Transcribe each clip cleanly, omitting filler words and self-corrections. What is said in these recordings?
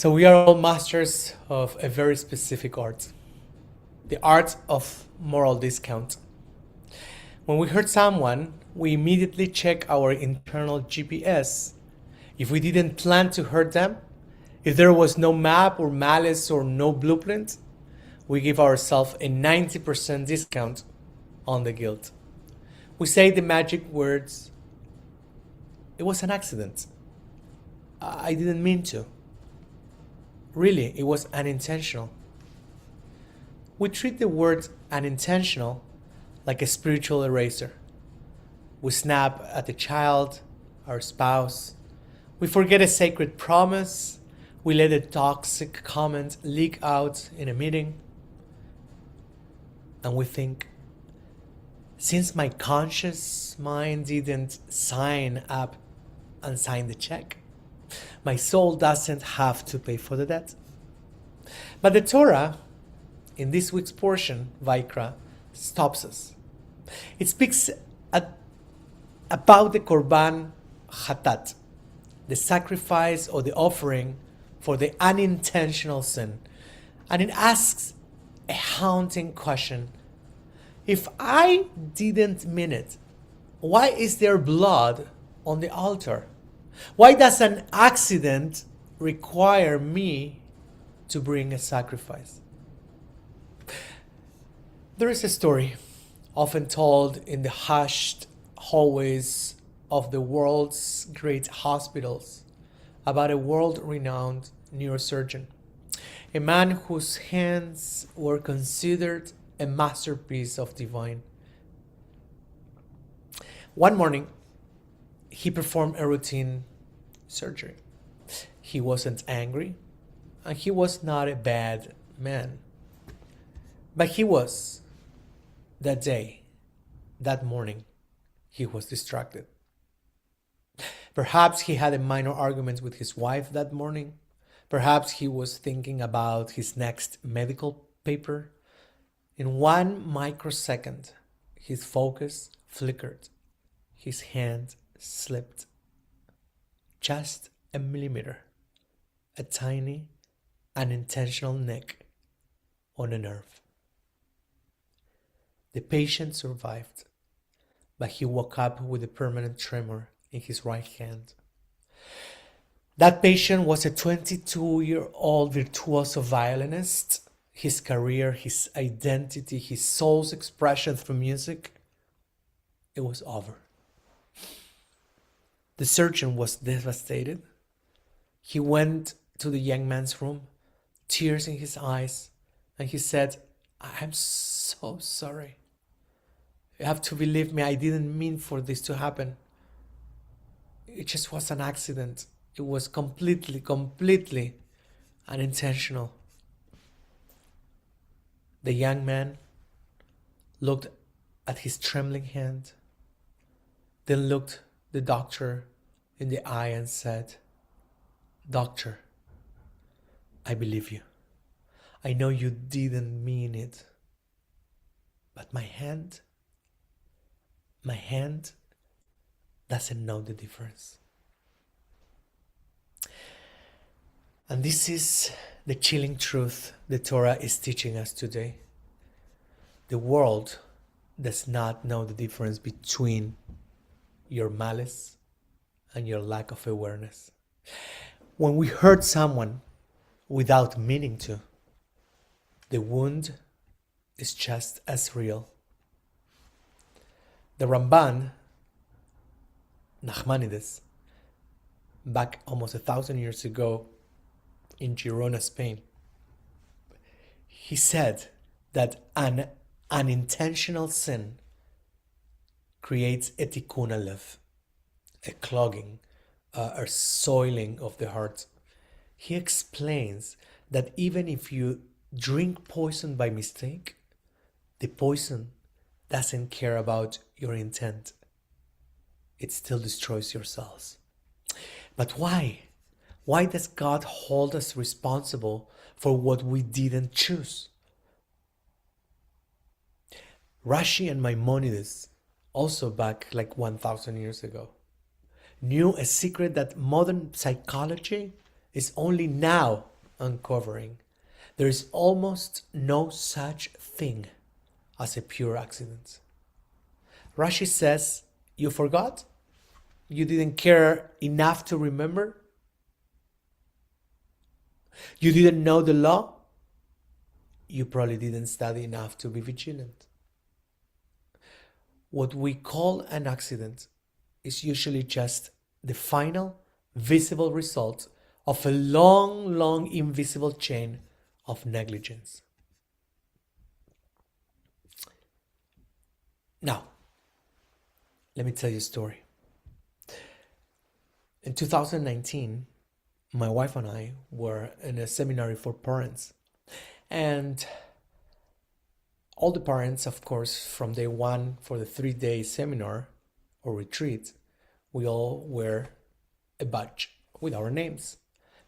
So we are all masters of a very specific art, the art of moral discount. When we hurt someone, we immediately check our internal GPS. If we didn't plan to hurt them, if there was no map or malice or no blueprint, we give ourselves a 90% discount on the guilt. We say the magic words, it was an accident. I didn't mean to. Really, it was unintentional. We treat the word unintentional like a spiritual eraser. We snap at the child, our spouse. We forget a sacred promise. We let a toxic comment leak out in a meeting. And we think, since my conscious mind didn't sign up and sign the check, my soul doesn't have to pay for the debt. But the Torah, in this week's portion, Vayikra, stops us. It speaks about the Korban Chatat, the sacrifice or the offering for the unintentional sin. And it asks a haunting question. If I didn't mean it, why is there blood on the altar? Why does an accident require me to bring a sacrifice? There is a story often told in the hushed hallways of the world's great hospitals about a world-renowned neurosurgeon, a man whose hands were considered a masterpiece of divine. One morning, he performed a routine surgery. He wasn't angry, and he was not a bad man. But he was, that day, that morning, he was distracted. Perhaps he had a minor argument with his wife that morning. Perhaps he was thinking about his next medical paper. In 1 microsecond, his focus flickered. His hand slipped. Just a millimeter. A tiny, unintentional nick on a nerve. The patient survived, but he woke up with a permanent tremor in his right hand. That patient was a 22-year-old virtuoso violinist. His career, his identity, his soul's expression through music, it was over. The surgeon was devastated. He went to the young man's room, tears in his eyes, and he said, I'm so sorry. You have to believe me, I didn't mean for this to happen. It just was an accident. It was completely unintentional. The young man looked at his trembling hand, then looked the doctor in the eye and said, Doctor, I believe you. I know you didn't mean it. But my hand doesn't know the difference. And this is the chilling truth the Torah is teaching us today. The world does not know the difference between your malice and your lack of awareness. When we hurt someone without meaning to, the wound is just as real. The Ramban, Nachmanides, back almost 1,000 years ago in Girona, Spain, he said that an unintentional sin creates a tikkun alev, a clogging, a soiling of the heart. He explains that even if you drink poison by mistake, the poison doesn't care about your intent. It still destroys your cells. But why? Why does God hold us responsible for what we didn't choose? Rashi and Maimonides, also back like 1,000 years ago, knew a secret that modern psychology is only now uncovering. There is almost no such thing as a pure accident. Rashi says, you forgot? You didn't care enough to remember? You didn't know the law? You probably didn't study enough to be vigilant. What we call an accident is usually just the final visible result of a long, long invisible chain of negligence. Now, let me tell you a story. In 2019, my wife and I were in a seminary for parents. And all the parents, of course, from day one for the 3-day seminar or retreat, we all wear a badge with our names.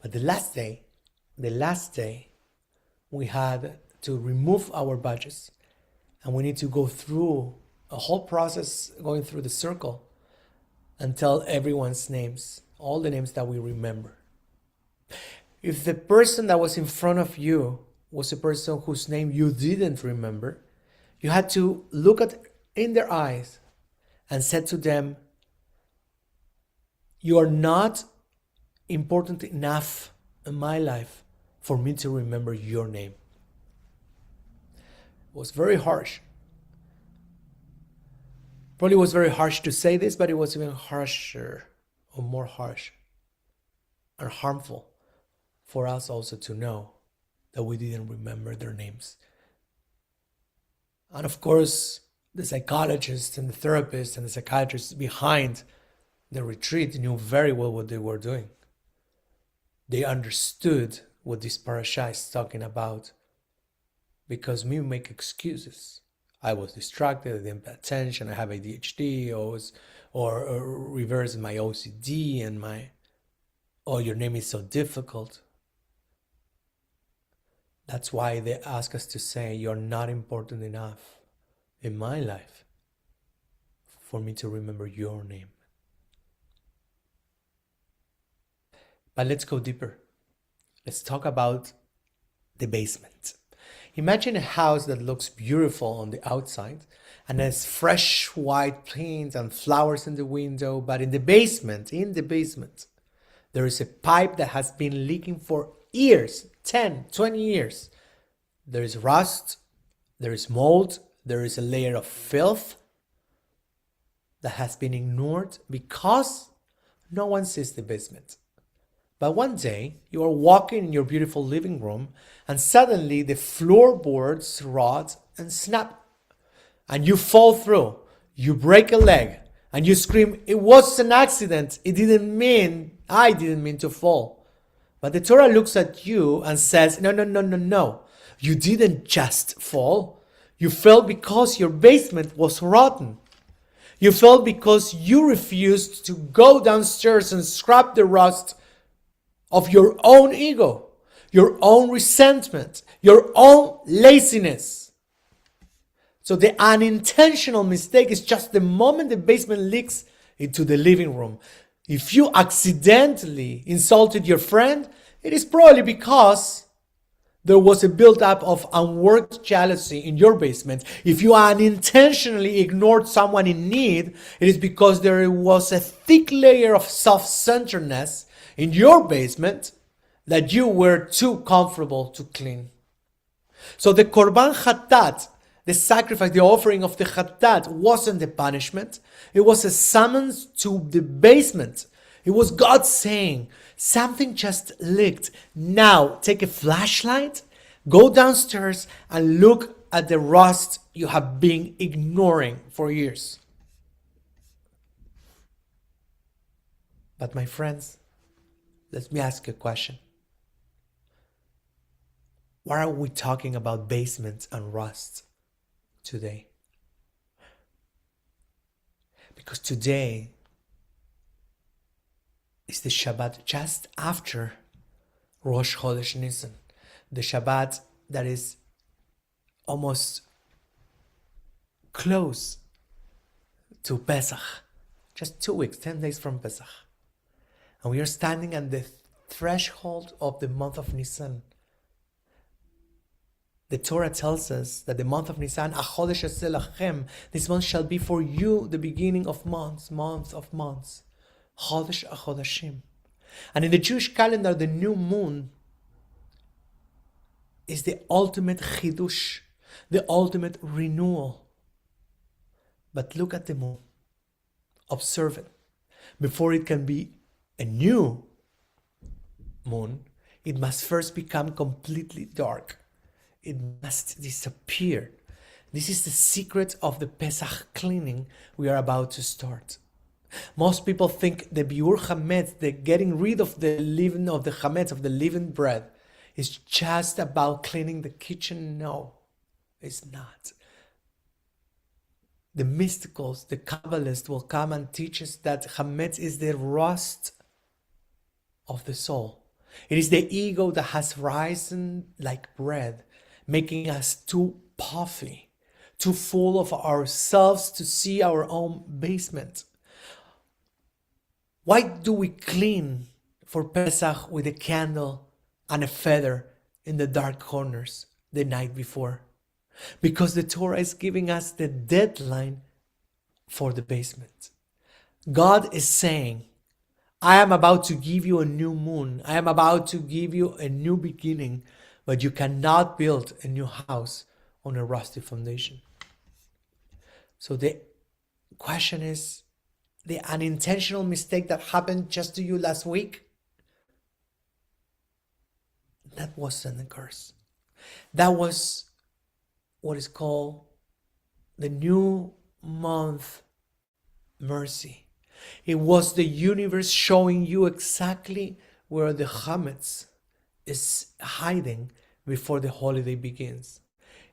But the last day, we had to remove our badges, and we need to go through a whole process going through the circle and tell everyone's names, all the names that we remember. If the person that was in front of you was a person whose name you didn't remember, you had to look in their eyes and said to them, you are not important enough in my life for me to remember your name. It was very harsh. Probably was very harsh to say this, but it was even harsher or more harsh and harmful for us also to know that we didn't remember their names. And of course, the psychologists and the therapists and the psychiatrists behind the retreat knew very well what they were doing. They understood what this parasha is talking about, because we make excuses. I was distracted, I didn't pay attention, I have ADHD, or reverse my OCD and your name is so difficult. That's why they ask us to say, you're not important enough in my life for me to remember your name. But let's go deeper. Let's talk about the basement. Imagine a house that looks beautiful on the outside and has fresh white paint and flowers in the window, but in the basement, there is a pipe that has been leaking for years, 10, 20 years. There is rust, there is mold, there is a layer of filth that has been ignored because no one sees the basement. But one day, you are walking in your beautiful living room and suddenly the floorboards rot and snap. And you fall through, you break a leg, and you scream, it was an accident, I didn't mean to fall. But the Torah looks at you and says, no. You didn't just fall. You fell because your basement was rotten. You fell because you refused to go downstairs and scrap the rust of your own ego, your own resentment, your own laziness. So the unintentional mistake is just the moment the basement leaks into the living room. If you accidentally insulted your friend, it is probably because there was a buildup of unworked jealousy in your basement. If you unintentionally ignored someone in need, it is because there was a thick layer of self-centeredness in your basement that you were too comfortable to clean. So the Korban Chatat, the sacrifice, the offering of the Chatat, wasn't a punishment. It was a summons to the basement. It was God saying, something just leaked. Now take a flashlight, go downstairs and look at the rust you have been ignoring for years. But my friends, let me ask you a question. Why are we talking about basements and rust today? Because today is the Shabbat just after Rosh Chodesh Nisan, the Shabbat that is almost close to Pesach, just 2 weeks, 10 days from Pesach. And we are standing at the threshold of the month of Nisan. The Torah tells us that the month of Nisan, Achodesh Aseh Lachem, this month shall be for you the beginning of months, month of months. Chodesh Achodashim. And in the Jewish calendar, the new moon is the ultimate chidush, the ultimate renewal. But look at the moon. Observe it. Before it can be a new moon, it must first become completely dark. It must disappear. This is the secret of the Pesach cleaning we are about to start. Most people think the biur chametz, the getting rid of the leaven of the chametz, of the leavened bread, is just about cleaning the kitchen. No, it's not. The mysticals, the Kabbalists will come and teach us that chametz is the rust of the soul. It is the ego that has risen like bread, making us too puffy, too full of ourselves to see our own basement. Why do we clean for Pesach with a candle and a feather in the dark corners the night before? Because the Torah is giving us the deadline for the basement. God is saying, I am about to give you a new moon. I am about to give you a new beginning, but you cannot build a new house on a rusty foundation. So the question is, the unintentional mistake that happened just to you last week, that wasn't a curse. That was what is called the new month mercy. It was the universe showing you exactly where the chametz is hiding before the holiday begins.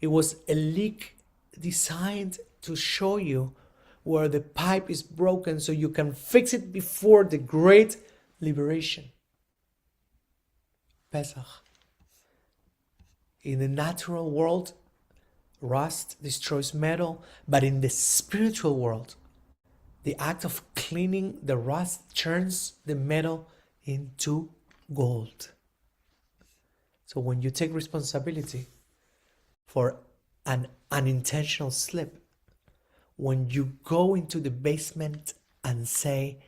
It was a leak designed to show you where the pipe is broken so you can fix it before the great liberation. Pesach. In the natural world, rust destroys metal, but in the spiritual world, the act of cleaning the rust turns the metal into gold. So when you take responsibility for an unintentional slip, when you go into the basement and say,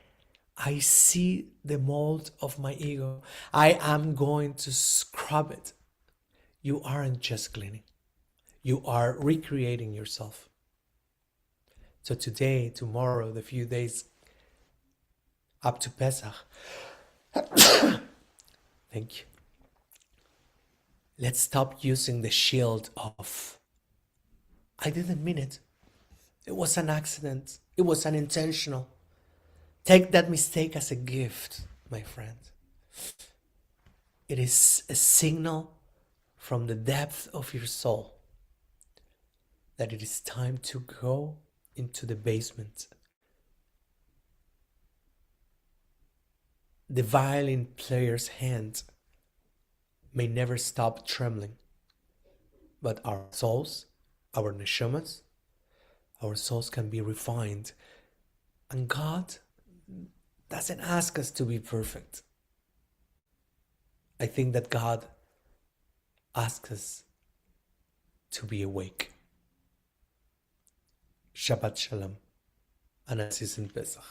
I see the mold of my ego, I am going to scrub it, you aren't just cleaning. You are recreating yourself. So today, tomorrow, the few days up to Pesach, thank you. Let's stop using the shield of, I didn't mean it. It was an accident. It was unintentional. Take that mistake as a gift, my friend. It is a signal from the depth of your soul that it is time to go into the basement. The violin player's hand may never stop trembling, but our souls, our neshamas, our souls can be refined. And God doesn't ask us to be perfect. I think that God asks us to be awake. Shabbat Shalom and a seasoned Pesach.